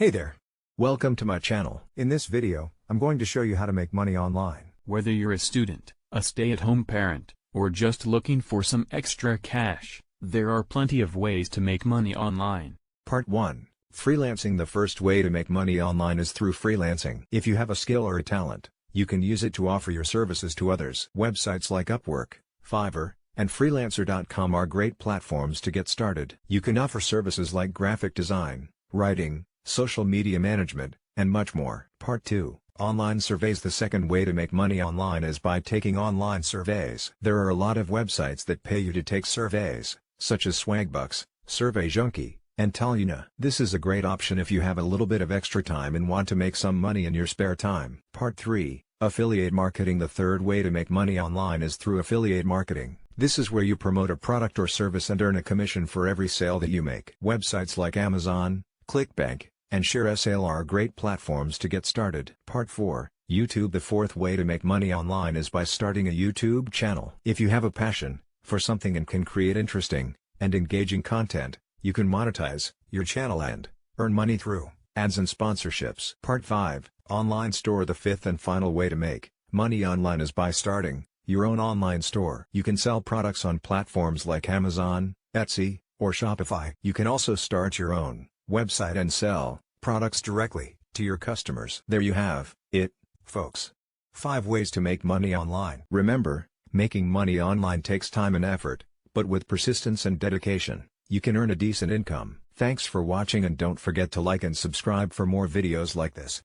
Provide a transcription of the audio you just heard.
Hey there! Welcome to my channel. In this video, I'm going to show you how to make money online. Whether you're a student, a stay-at-home parent, or just looking for some extra cash, there are plenty of ways to make money online. Part 1. Freelancing. The first way to make money online is through freelancing. If you have a skill or a talent, you can use it to offer your services to others. Websites like Upwork, Fiverr, and Freelancer.com are great platforms to get started. You can offer services like graphic design, writing, social media management, and much more. Part 2. Online surveys. The second way to make money online is by taking online surveys. There are a lot of websites that pay you to take surveys, such as Swagbucks, SurveyJunkie, and Taluna. This is a great option if you have a little bit of extra time and want to make some money in your spare time. Part 3. Affiliate marketing. The third way to make money online is through affiliate marketing. This is where you promote a product or service and earn a commission for every sale that you make. Websites like Amazon, ClickBank, and ShareSale are great platforms to get started. Part 4. YouTube. The fourth way to make money online is by starting a YouTube channel. If you have a passion for something and can create interesting and engaging content, you can monetize your channel and earn money through ads and sponsorships. Part 5. Online store. The fifth and final way to make money online is by starting your own online store. You can sell products on platforms like Amazon, Etsy, or Shopify. You can also start your own website and sell products directly to your customers. There you have it, folks. 5 ways to make money online. Remember, making money online takes time and effort, but with persistence and dedication, you can earn a decent income. Thanks for watching, and don't forget to like and subscribe for more videos like this.